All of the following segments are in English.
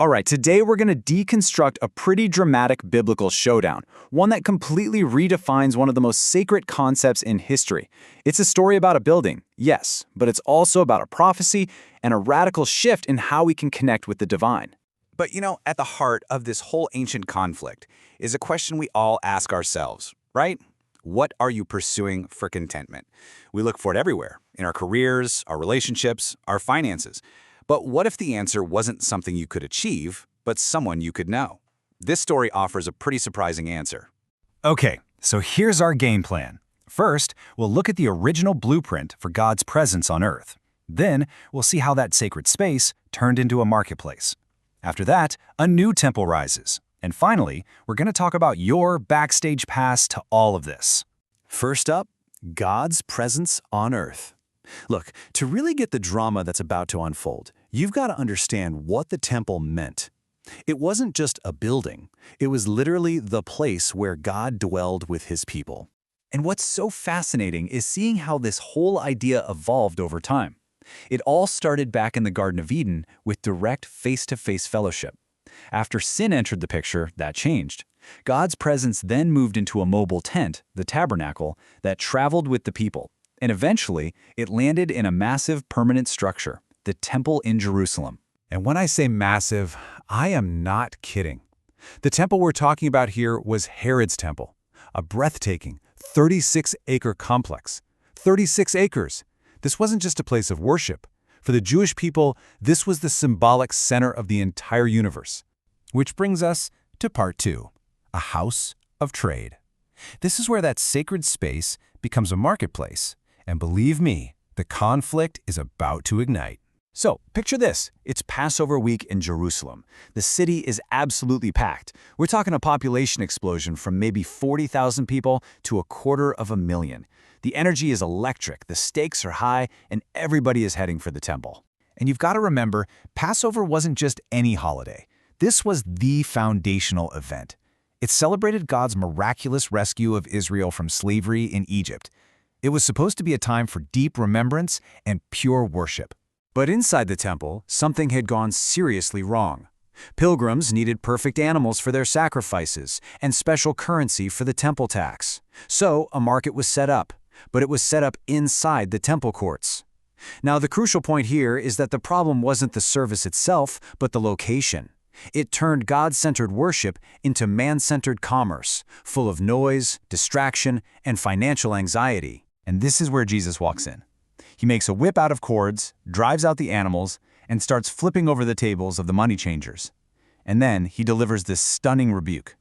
All right, today we're going to deconstruct a pretty dramatic biblical showdown, one that completely redefines one of the most sacred concepts in history. It's a story about a building, yes, but it's also about a prophecy and a radical shift in how we can connect with the divine. But at the heart of this whole ancient conflict is a question we all ask ourselves, right? What are you pursuing for contentment? We look for it everywhere, in our careers, our relationships, our finances. But what if the answer wasn't something you could achieve, but someone you could know? This story offers a pretty surprising answer. Okay, so here's our game plan. First, we'll look at the original blueprint for God's presence on earth. Then, we'll see how that sacred space turned into a marketplace. After that, a new temple rises. And finally, we're going to talk about your backstage pass to all of this. First up, God's presence on earth. Look, to really get the drama that's about to unfold, you've got to understand what the temple meant. It wasn't just a building. It was literally the place where God dwelled with his people. And what's so fascinating is seeing how this whole idea evolved over time. It all started back in the Garden of Eden with direct face-to-face fellowship. After sin entered the picture, that changed. God's presence then moved into a mobile tent, the Tabernacle, that traveled with the people. And eventually, it landed in a massive permanent structure, the Temple in Jerusalem. And when I say massive, I am not kidding. The temple we're talking about here was Herod's temple, a breathtaking 36-acre complex. 36 acres! This wasn't just a place of worship. For the Jewish people, this was the symbolic center of the entire universe. Which brings us to part 2, a house of trade. This is where that sacred space becomes a marketplace. And believe me, the conflict is about to ignite. So, picture this. It's Passover week in Jerusalem. The city is absolutely packed. We're talking a population explosion from maybe 40,000 people to 250,000. The energy is electric, the stakes are high, and everybody is heading for the temple. And you've got to remember, Passover wasn't just any holiday. This was the foundational event. It celebrated God's miraculous rescue of Israel from slavery in Egypt. It was supposed to be a time for deep remembrance and pure worship. But inside the temple, something had gone seriously wrong. Pilgrims needed perfect animals for their sacrifices and special currency for the temple tax. So a market was set up, but it was set up inside the temple courts. Now, the crucial point here is that the problem wasn't the service itself, but the location. It turned God-centered worship into man-centered commerce, full of noise, distraction, and financial anxiety. And this is where Jesus walks in. He makes a whip out of cords, drives out the animals, and starts flipping over the tables of the money changers. And then he delivers this stunning rebuke.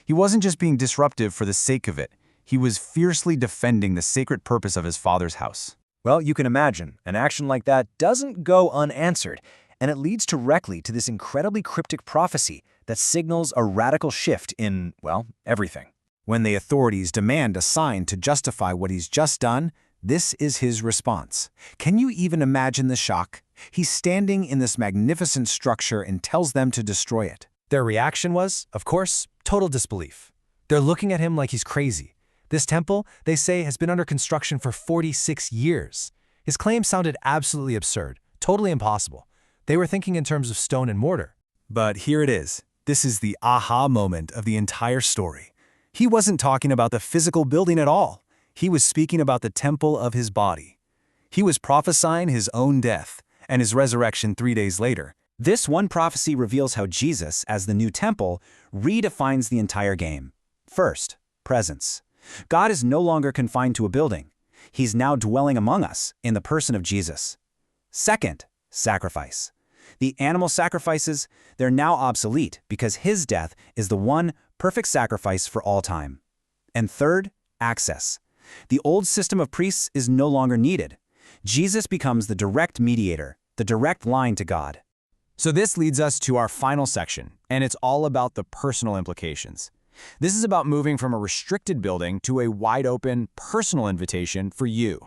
He wasn't just being disruptive for the sake of it. He was fiercely defending the sacred purpose of his Father's house. Well, you can imagine, an action like that doesn't go unanswered, and it leads directly to this incredibly cryptic prophecy that signals a radical shift in, well, everything. When the authorities demand a sign to justify what he's just done, this is his response. Can you even imagine the shock? He's standing in this magnificent structure and tells them to destroy it. Their reaction was, of course, total disbelief. They're looking at him like he's crazy. This temple, they say, has been under construction for 46 years. His claim sounded absolutely absurd, totally impossible. They were thinking in terms of stone and mortar. But here it is. This is the aha moment of the entire story. He wasn't talking about the physical building at all. He was speaking about the temple of his body. He was prophesying his own death and his resurrection 3 days later. This one prophecy reveals how Jesus, as the new temple, redefines the entire game. First, presence. God is no longer confined to a building. He's now dwelling among us in the person of Jesus. Second, sacrifice. The animal sacrifices, they're now obsolete because his death is the one perfect sacrifice for all time. And third, access. The old system of priests is no longer needed. Jesus becomes the direct mediator, the direct line to God. So this leads us to our final section, and it's all about the personal implications. This is about moving from a restricted building to a wide-open, personal invitation for you.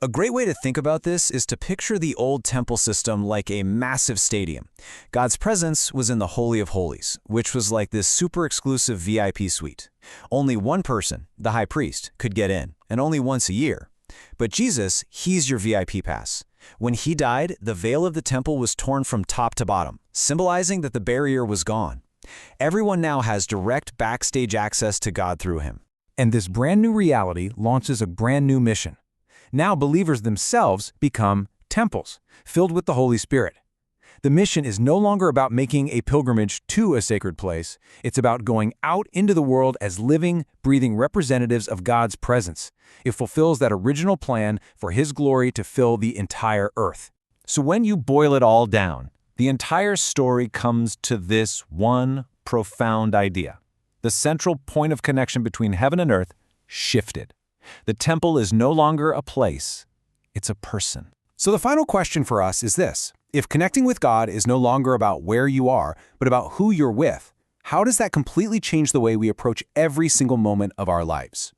A great way to think about this is to picture the old temple system like a massive stadium. God's presence was in the Holy of Holies, which was like this super exclusive VIP suite. Only one person, the high priest, could get in, and only once a year. But Jesus, he's your VIP pass. When he died, the veil of the temple was torn from top to bottom, symbolizing that the barrier was gone. Everyone now has direct backstage access to God through him. And this brand new reality launches a brand new mission. Now believers themselves become temples, filled with the Holy Spirit. The mission is no longer about making a pilgrimage to a sacred place. It's about going out into the world as living, breathing representatives of God's presence. It fulfills that original plan for His glory to fill the entire earth. So when you boil it all down, the entire story comes to this one profound idea. The central point of connection between heaven and earth shifted. The temple is no longer a place, it's a person. So the final question for us is this. If connecting with God is no longer about where you are, but about who you're with, how does that completely change the way we approach every single moment of our lives?